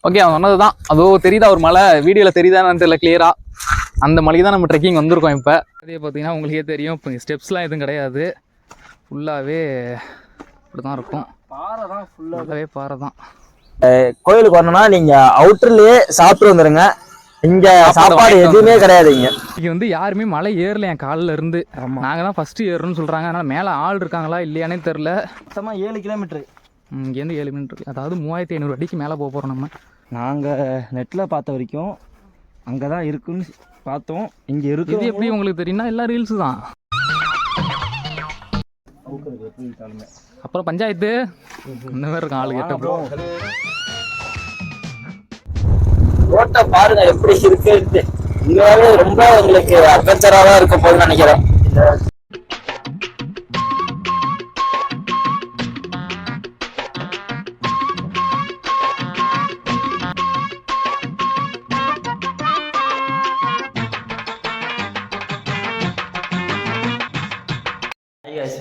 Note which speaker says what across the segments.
Speaker 1: Okay, அவன் சொன்னது தான். அதோ தெரியுதா ஒரு மலை, வீடியோவில் தெரியுதான்னு தெரியல கிளியரா. அந்த மலைக்கு தான் நம்ம ட்ரெக்கிங் வந்திருக்கோம். இப்போ அதே பார்த்தீங்கன்னா உங்களுக்கே தெரியும், இப்போ ஸ்டெப்ஸ்லாம் எதுவும் கிடையாது. ஃபுல்லாகவே இப்படி தான் இருக்கும்.
Speaker 2: பாறை தான், ஃபுல்லாகவே
Speaker 1: பாறை தான்.
Speaker 2: கோயிலுக்கு வரணும்னா நீங்கள் அவுட்டர்லேயே சாப்பிட்டு வந்துடுங்க. இங்கே சாப்பாடு எதுவுமே கிடையாது.
Speaker 1: இங்கே வந்து யாருமே மலை ஏறல என் காலில் இருந்து. நாங்கள் தான் ஃபஸ்ட்டு ஏறணும்னு சொல்கிறாங்க. அதனால் மேலே ஆள் இருக்காங்களா இல்லையானே தெரில.
Speaker 2: மொத்தமாக 7 கிலோமீட்ரு.
Speaker 1: இங்கேருந்து 7 கிலோமீட்டர், அதாவது 3500 அடிக்கு மேலே போக போகிறோம். நம்ம
Speaker 2: நாங்கள் நெட்டில் பார்த்த வரைக்கும் அங்கே தான் இருக்குன்னு பார்த்தோம். இங்கே இருக்கு.
Speaker 1: இது எப்படி உங்களுக்கு தெரியும்னா எல்லாம் ரீல்ஸு தான். அப்புறம் பஞ்சாயத்து இந்த மாதிரி இருக்கும் ஆளு கேட்ட.
Speaker 2: ரோட்டை பாருங்க எப்படி இருக்கு. இங்கே ரொம்ப உங்களுக்கு அட்வென்ச்சராக தான் இருக்க போகுதுன்னு நினைக்கிறேன்.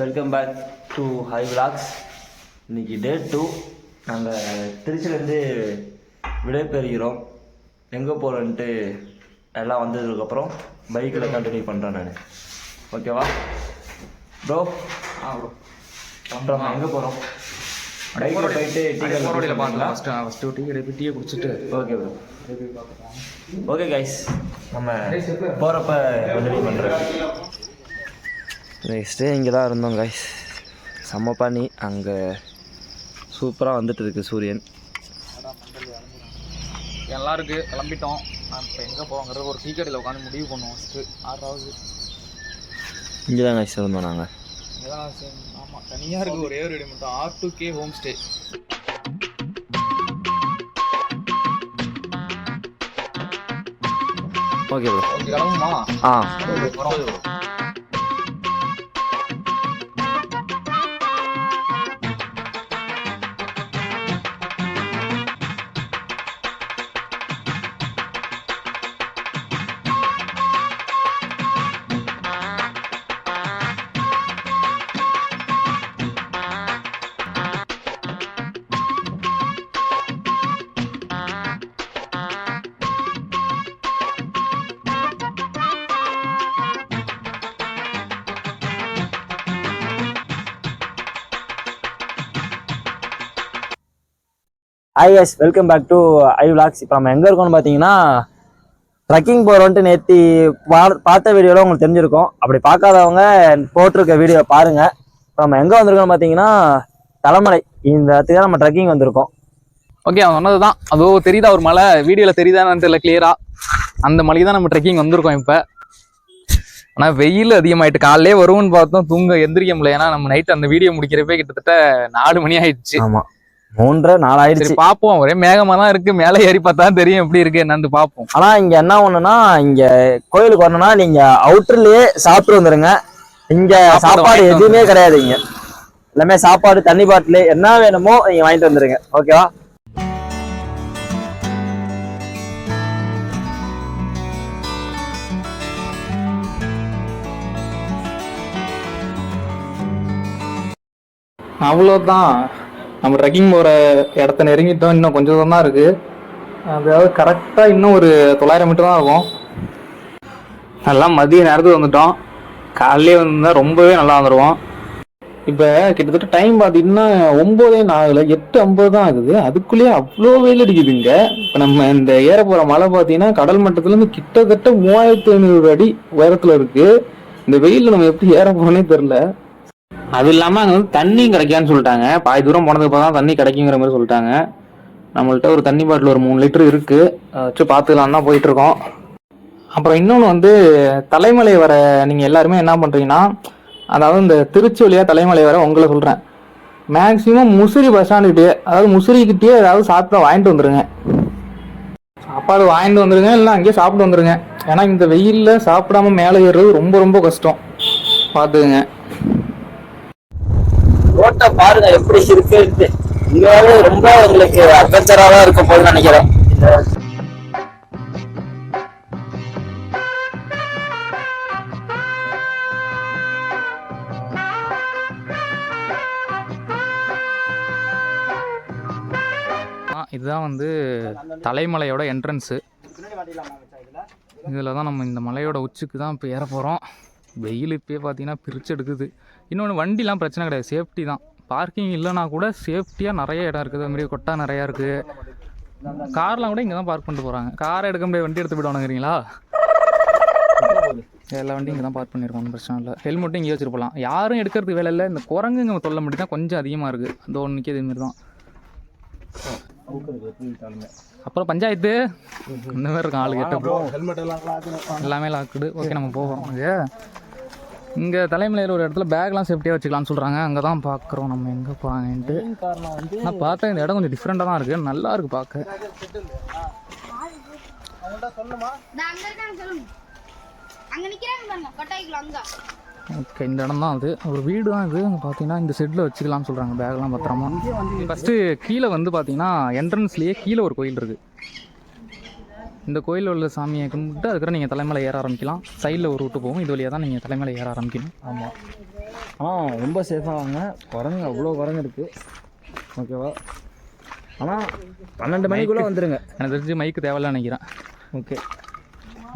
Speaker 2: Welcome back to hi vlogs. இன்னைக்கு டே 2. நாங்கள் திருச்சியிலேருந்து விடைபெறுகிறோம். எங்கே போகிறோன்ட்டு எல்லாம் வந்ததுக்கப்புறம் பைக்கில் கண்டினியூ பண்ணுறேன் நான். ஓகேவா ப்ரோ? ப்ரோ அப்புறம் எங்கே போகிறோம்? பைக்கில் போயிட்டு டீ பார்க்கலாம்.
Speaker 1: ஃபஸ்ட்டு டீ கடை போய் டீயை குடிச்சிட்டு.
Speaker 2: Okay bro. ஓகே கைஸ், நம்ம போகிறப்ப கண்டினியூ பண்ணுறேன். நெக்ஸ்ட்டு இங்கே தான் இருந்தோம் கைஸ். செம்ம பண்ணி அங்கே சூப்பராக வந்துட்டு இருக்கு சூரியன்.
Speaker 1: எல்லாம் இருக்குது, கிளம்பிட்டோம். நான் இப்போ எங்கே போவோங்கிறது ஒரு டீ கடையில் உட்காந்து முடிவு பண்ணுவோம். ஃபஸ்ட்டு 6வது
Speaker 2: இங்கே தான் கைஸ் இருந்தோம் நாங்கள்.
Speaker 1: இங்கே தான். ஆமாம், தனியாக இருக்குது ஒரே ஒரு இடம் மட்டும், R2K home stay.
Speaker 2: Okay bro.
Speaker 1: கிளம்புமா?
Speaker 2: Ah hi guys, welcome back to I vlogs. இப்போ நம்ம எங்கே இருக்கோம்னு பார்த்தீங்கன்னா ட்ரக்கிங் போகிறோன்ட்டு நேற்று பார்த்த வீடியோவில் உங்களுக்கு தெரிஞ்சிருக்கோம். அப்படி பார்க்காதவங்க போட்டிருக்க வீடியோ பாருங்கள். இப்போ நம்ம எங்கே வந்திருக்கோம்னு பார்த்தீங்கன்னா தலைமலை. இந்த இடத்துக்கு தான் நம்ம ட்ரக்கிங் வந்திருக்கோம்.
Speaker 1: ஓகே, அவன் சொன்னது தான். அதோ தெரியுதா ஒரு மலை, வீடியோவில் தெரியுதான்னு தெரியல கிளியரா. அந்த மலைக்கு தான் நம்ம ட்ரெக்கிங் வந்திருக்கோம் இப்போ. ஆனால் வெயில் அதிகமாயிட்டு. காலையிலே வருவோம்னு பார்த்தோம், தூங்க எந்திரிக்க முடியல. ஏன்னா நம்ம நைட்டு அந்த வீடியோ முடிக்கிறப்பே கிட்டத்தட்ட 4 மணி ஆயிடுச்சு.
Speaker 2: ஆமாம், 3-4 ஆயிடுச்சு.
Speaker 1: பார்ப்போம், ஒரே மேகமாக தான் இருக்கு. மேலே ஏறி பார்த்தா தெரியும் எப்படி இருக்கு என்னன்னு பார்ப்போம்.
Speaker 2: ஆனால் இங்கே என்ன ஒண்ணுன்னா, இங்கே கோயிலுக்கு வரணும்னா நீங்கள் அவுட்டர்லேயே சாப்பிட்டு வந்துடுங்க. இங்கே சாப்பாடு எதுவுமே கிடையாது. இங்கே எல்லாமே சாப்பாடு, தண்ணி பாட்டில் என்ன வேணுமோ நீங்கள் வாங்கிட்டு வந்துடுங்க. ஓகேவா?
Speaker 1: அவ்வளோதான், நம்ம ட்ரெக்கிங் போகிற இடத்த நெருங்கிட்டோம். இன்னும் கொஞ்சம் தான் இருக்குது. அதாவது கரெக்டாக இன்னும் ஒரு 900 மீட்டர் தான் ஆகும். எல்லாம் மதிய நேரத்துக்கு வந்துட்டோம். காலையிலே வந்தால் ரொம்பவே நல்லா வந்துடுவோம். இப்போ கிட்டத்தட்ட டைம் பார்த்தீங்கன்னா 9:04, 8:50 தான் ஆகுது. அதுக்குள்ளேயே அவ்வளோ வெயில் அடிக்குதுங்க. இப்போ நம்ம இந்த ஏற போகிற மலை பார்த்தீங்கன்னா கடல் மட்டத்துலேருந்து கிட்டத்தட்ட 3500 அடி உயரத்தில் இருக்குது. இந்த வெயிலில் நம்ம எப்படி ஏற போகிறோன்னே தெரில. அது இல்லாமல் அங்கே வந்து தண்ணியும் கிடைக்கான்னு சொல்லிட்டாங்க. பாதி தூரம் போனதுக்கு அப்புறம் தான் தண்ணி கிடைக்குங்கிற மாதிரி சொல்லிட்டாங்க. நம்மள்ட்ட ஒரு தண்ணி பாட்டில் ஒரு 3 லிட்டர் இருக்குது, வச்சு பார்த்துக்கலாம் தான் போயிட்டுருக்கோம். அப்புறம் இன்னொன்று வந்து தலைமலை வர நீங்கள் எல்லாருமே என்ன பண்ணுறீங்கன்னா, அதாவது இந்த திருச்சி வழியாக தலைமலை வர உங்களை சொல்கிறேன், மேக்ஸிமம் முசிறி பஸ் ஸ்டாண்டுக்கிட்டே, அதாவது முசிறிக்கிட்டே ஏதாவது சாப்பிட்டா வாங்கிட்டு வந்துடுங்க. சாப்பாடு வாங்கிட்டு வந்துடுங்க, இல்லை அங்கேயே சாப்பிட்டு வந்துடுங்க. ஏன்னா இந்த வெயிலில் சாப்பிடாம மேலே ஏறுறது ரொம்ப ரொம்ப கஷ்டம். பார்த்துக்குங்க.
Speaker 2: ரோட்டை பாருங்க எப்படி இருக்கு. இங்கே ரொம்ப உங்களுக்கு அட்வென்ச்சராக தான் இருக்க போகுதுன்னு நினைக்கிறேன்.
Speaker 1: இதுதான் வந்து தலைமலையோட என்ட்ரன்ஸு. இதில் தான் நம்ம இந்த மலையோட உச்சிக்கு தான் இப்போ ஏற போகிறோம். வெயில் இப்போயே பார்த்தீங்கன்னா பிரித்து எடுக்குது. இன்னொன்று வண்டிலாம் பிரச்சனை கிடையாது, சேஃப்டி தான். பார்க்கிங் இல்லைனா கூட சேஃப்டியாக நிறைய இடம் இருக்குது. அதுமாரி கொட்டா நிறையா இருக்குது. கார்லாம் கூட இங்கே தான் பார்க் பண்ணிட்டு போகிறாங்க. காரை எடுக்க முடியாது, வண்டி எடுத்து போயிடுவானுங்கிறீங்களா? எல்லா வண்டியும் இங்கே தான் பார்க் பண்ணியிருக்கோம், ஒன்றும் பிரச்சனை இல்லை. ஹெல்மெட்டும் இங்கே வச்சுட்டு போகலாம். யாரும் எடுக்கிறதுக்கு வேலை இல்லை. இந்த குரங்குங்க தொல்லை மட்டும் தான் கொஞ்சம் அதிகமாக இருக்குது. அந்த ஒன்றுக்கே இதுமாரி தான். அப்புறம் பஞ்சாயத்து இந்த மாதிரி இருக்கும். ஆளு கேட்ட எல்லாமே லாக்குடு. ஓகே, நம்ம போகிறோம். இங்கே தலைமலையில் ஒரு இடத்துல பேக்லாம் சேஃப்டியாக வச்சுக்கலாம்னு சொல்கிறாங்க. அங்கே தான் பார்க்குறோம் நம்ம எங்கே போகிறாங்கன்ட்டு. நான் பார்த்தேன் இந்த இடம் கொஞ்சம் டிஃப்ரெண்ட்டாக தான் இருக்குது. நல்லா இருக்குது பார்க்க. ஓகே, இந்த இடம் தான் அது. ஒரு வீடு தான் இது. பார்த்தீங்கன்னா இந்த செட்டில் வச்சுக்கலாம்னு சொல்கிறாங்க பேக்லாம் பத்திரமா. ஃபஸ்ட்டு கீழே வந்து பார்த்தீங்கன்னா என்ட்ரன்ஸ்லேயே கீழே ஒரு கோயில் இருக்குது. இந்த கோயிலில் உள்ள சாமியை கும்பிட்டு அதுக்கப்புறம் நீங்கள் தலைமலை ஏற ஆரம்பிக்கலாம். சைடில் ஒரு ரூட்டு போகும், இது வழியாக தான் நீங்கள் தலைமலை ஏற ஆரம்பிக்கணும்.
Speaker 2: ஆமாம், ரொம்ப சேஃபாக வாங்க. குரங்கு அவ்வளோ குரங்கு இருக்குது. ஓகேவா? ஆனால் 12 மணிக்குள்ளே வந்துடுங்க.
Speaker 1: எனக்கு தெரிஞ்சு மைக்கு தேவையில்ல நினைக்கிறேன்.
Speaker 2: ஓகே.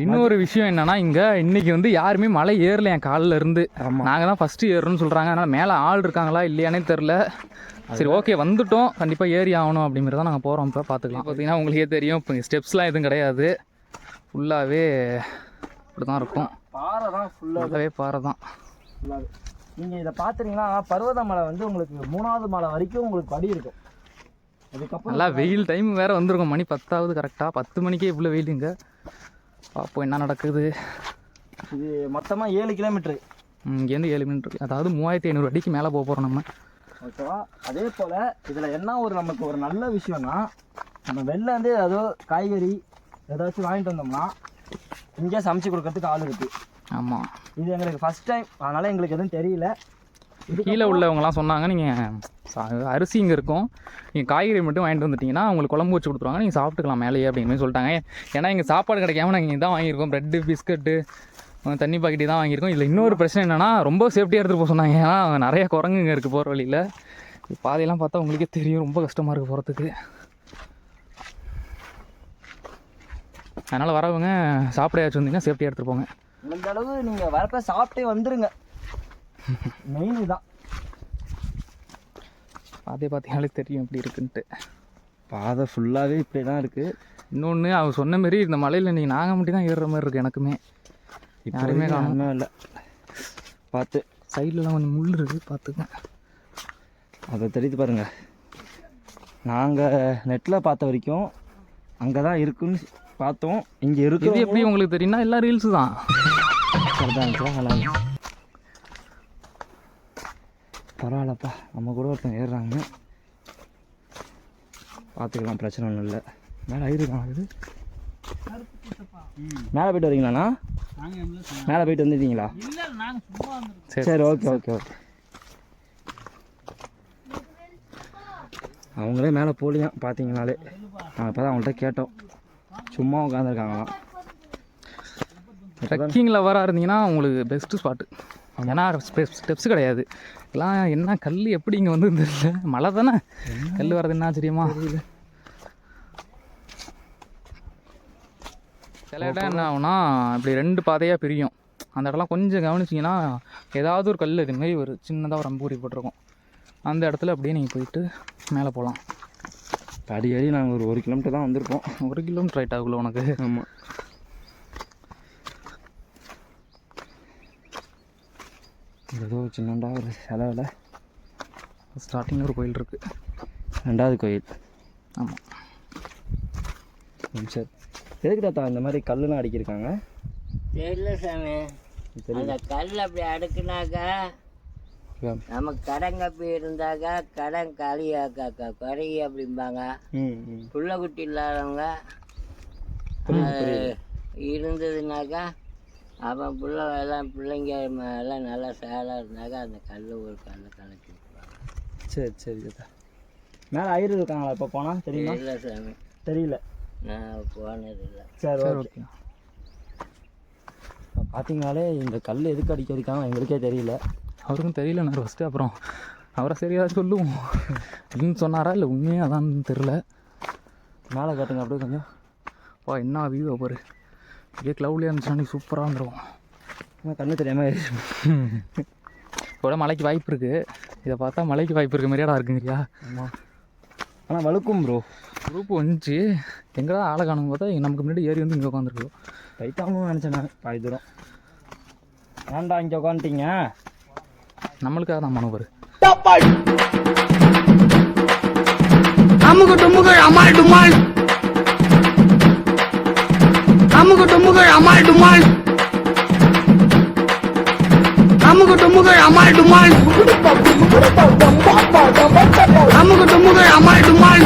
Speaker 1: இன்னொரு விஷயம் என்னன்னா, இங்கே இன்றைக்கி வந்து யாருமே மலை ஏறல என் காலில் இருந்து. நாங்கள் தான் ஃபஸ்ட்டு ஏறணும்னு சொல்கிறாங்க. அதனால் மேலே ஆள் இருக்காங்களா இல்லையானே தெரில. சரி, ஓகே, வந்துட்டோம், கண்டிப்பாக ஏறி ஆகணும் அப்படிங்கிறது தான் நாங்கள் போகிறோம். இப்போ பார்த்துக்கலாம். பார்த்தீங்கன்னா உங்களுக்கே தெரியும், இப்போ ஸ்டெப்ஸ்லாம் எதுவும் கிடையாது. ஃபுல்லாகவே இப்படி தான் இருக்கும்.
Speaker 2: பாறை தான், ஃபுல்லாகவே
Speaker 1: பாறை தான்.
Speaker 2: நீங்கள் இதை பார்த்துட்டிங்கன்னா பர்வதமலை வந்து உங்களுக்கு 3வது மலை வரைக்கும் உங்களுக்கு படி இருக்கும். அதுக்கப்புறம்
Speaker 1: நல்லா வெயில் டைம் வேறு வந்திருக்கும். மணி 10 கரெக்டாக. 10 மணிக்கே இவ்வளோ வெயிலுங்க. பார்ப்போம் என்ன நடக்குது.
Speaker 2: இது மொத்தமாக 7 கிலோமீட்ரு.
Speaker 1: இங்கேருந்து 7 கிலோமீட்டர், அதாவது 3500 அடிக்கு மேலே போக போகிறோம் நம்ம.
Speaker 2: ஓகேவா? அதே போல் இதில் என்ன நமக்கு ஒரு நல்ல விஷயம்னா, நம்ம வெளில வந்து ஏதோ காய்கறி ஏதாச்சும் வாங்கிட்டு வந்தோம்னா இங்கே சமைச்சு கொடுக்கறதுக்கு ஆள் இருக்குது.
Speaker 1: ஆமாம்,
Speaker 2: இது எங்களுக்கு ஃபஸ்ட் டைம், அதனால் எங்களுக்கு எதுவும் தெரியல.
Speaker 1: கீழே உள்ளவங்கலாம் சொன்னாங்க, நீங்கள் அரிசி இங்கே இருக்கும், நீங்கள் காய்கறி மட்டும் வாங்கிட்டு வந்துட்டிங்கன்னா உங்களுக்கு குழம்பு வச்சு கொடுத்துருவாங்க, நீங்கள் சாப்பிட்டுக்கலாம் மேலேயே அப்படின்னு சொல்லிட்டாங்க. ஏன்னா இங்கே சாப்பாடு கிடைக்காம நாங்கள் இங்கே தான் வாங்கியிருக்கோம். ப்ரெட்டு, பிஸ்கட்டு, தண்ணி பாக்கெட்டி தான் வாங்கியிருக்கோம். இதில் இன்னொரு பிரச்சனை என்னென்னா, ரொம்ப சேஃப்டியாக எடுத்துகிட்டு போக சொன்னாங்க. ஏன்னா நிறைய குரங்குங்க இருக்குது போகிற வழியில். பாதையெல்லாம் பார்த்தா உங்களுக்கே தெரியும், ரொம்ப கஷ்டமாக இருக்குது போகிறதுக்கு. அதனால் வரவங்க சாப்பிடையாச்சும் வந்தீங்கன்னா சேஃப்டியாக எடுத்துகிட்டு போங்க.
Speaker 2: இந்த அளவு நீங்கள் வரப்போ சாப்பிட்டே வந்துடுங்க. மெயின் இதுதான்.
Speaker 1: பாதை பார்த்தீங்கனாலே தெரியும் எப்படி இருக்குன்ட்டு.
Speaker 2: பாதை ஃபுல்லாகவே இப்படி தான் இருக்குது.
Speaker 1: இன்னொன்று அவர் சொன்ன மாரி இந்த மலையில் நீங்கள் நாங்கள் மட்டும் தான் ஏறுற மாதிரி இருக்குது. எனக்குமே யாருமே காணுமே இல்லை.
Speaker 2: பார்த்து
Speaker 1: சைட்லலாம் கொஞ்சம் முள் இருக்குது, பார்த்துங்க.
Speaker 2: அதை தெரிவித்து பாருங்கள். நாங்கள் நெட்டில் பார்த்த வரைக்கும் அங்கே தான் இருக்குன்னு பார்த்தோம். இங்கே இருக்குது.
Speaker 1: இது எப்படி உங்களுக்கு தெரியும்னா எல்லாம் ரீல்ஸு தான்.
Speaker 2: பரவாயில்லப்பா, நம்ம கூட ஒருத்தங்க ஏறுறாங்க. பார்த்துக்கலாம், பிரச்சனை ஒன்றும் இல்லை. மேலே ஆயிருக்கான். இது மேலே போய்ட்டு வரீங்களாண்ணா? மேலே போய்ட்டு வந்துட்டீங்களா? சரி, ஓகே ஓகே ஓகே. அவங்களே மேலே போலியாம் பார்த்தீங்கனாலே. நாங்கள் இப்போ தான் அவங்கள்ட்ட கேட்டோம். சும்மா உட்காந்துருக்காங்களாம்.
Speaker 1: ட்ரெக்கிங்கில் வர இருந்தீங்கன்னா உங்களுக்கு பெஸ்ட்டு ஸ்பாட்டு. ஏன்னா ஸ்டெப்ஸ் கிடையாது. எல்லாம் என்ன கல் எப்படி இங்கே வந்து தெரியல. மழை தானே, கல் வர்றது என்ன ஆச்சரியமா? சில இடம் என்ன ஆகுனா இப்படி 2 பாதையாக பிரியும். அந்த இடம்லாம் கொஞ்சம் கவனிச்சிங்கன்னா ஏதாவது ஒரு கல் இதுமாரி ஒரு சின்னதாக ஒரு அம்பூரி போட்டிருக்கோம். அந்த இடத்துல அப்படியே நீங்கள் போயிட்டு மேலே போகலாம்.
Speaker 2: அடிக்கடி நாங்கள் ஒரு 1 கிலோமீட்டர் தான் வந்திருப்போம்.
Speaker 1: 1 கிலோமீட்டர் ரைட் ஆகுள்ள உனக்கு?
Speaker 2: ஆமாம். ஏதோ சின்னண்டா ஒரு செலவில்
Speaker 1: ஸ்டார்டிங்கில் ஒரு கோயில் இருக்குது.
Speaker 2: 2வது கோயில்.
Speaker 1: ஆமாம்.
Speaker 2: சரி, எதுக்கு தாத்தா இந்த மாதிரி கல்லுலாம் அடிக்கிருக்காங்க?
Speaker 3: தெரியல சாமி. அந்த கல் அப்படி அடுக்குனாக்கா நமக்கு கடன் கப்பி இருந்தாக்கா கடன் காலியாக்கா குறைய அப்படிம்பாங்க. புள்ள குட்டி இல்லாதவங்க இருந்ததுனாக்கா அவன் பிள்ளைங்க எல்லாம் நல்லா சேலாக இருந்தாக்கா அந்த கல் ஒரு கல்லை கலக்கி விட்டுருவாங்க.
Speaker 2: சரி சரி தாத்தா. மேலே ஐயர் இருக்காங்களா இப்போ போனால்? தெரியுமா?
Speaker 3: இல்லை சாமி,
Speaker 2: தெரியல,
Speaker 3: நான் போனதில்லை.
Speaker 2: சரி ஓகே. பார்த்தீங்கனாலே இந்த கல் எதுக்கு அடிக்க இருக்காங்க எங்களுக்கே தெரியல.
Speaker 1: அவருக்கும் தெரியல நான் ஃபஸ்ட்டு. அப்புறம் அவரை சரியாக சொல்லுவோம் அப்படின்னு சொன்னாரா இல்லை உண்மையாக அதான் தெரில.
Speaker 2: மேலே காட்டுங்க அப்படியே கொஞ்சம்.
Speaker 1: அப்பா என்ன வியூவை பாரு, இதே க்ளவுட்லேயே இருந்துச்சுன்னா சூப்பராக வந்துடும்.
Speaker 2: கண்ணு தெரியாமல்
Speaker 1: இப்போ மழைக்கு வாய்ப்பு இருக்குது, இதை பார்த்தா மழைக்கு வாய்ப்பு இருக்க மாதிரியாடா இருக்குங்கய்யா.
Speaker 2: ஆமாம், ஆனால் வழுக்கும் ப்ரோ.
Speaker 1: குரூப் வந்துச்சு, எங்கடா ஆளை காணும் பார்த்தா நமக்கு முன்னாடி ஏறி வந்து இங்கே உட்காந்துருக்கு.
Speaker 2: கைத்தாங்கன்னு நினச்சேன் நான் பாதி தூரம். ஏன்டா இங்கே உட்காந்துட்டீங்க?
Speaker 1: நம்மளுக்காக தான் மனோபர்.
Speaker 4: அமுகு டுமுகள் அமால் டுமால், அமுகு டுமுகள் அமால் டுமால், அமுகு டுமுகள் அமால் டுமால், அமுகு டுமுகள் அமால் டுமால்.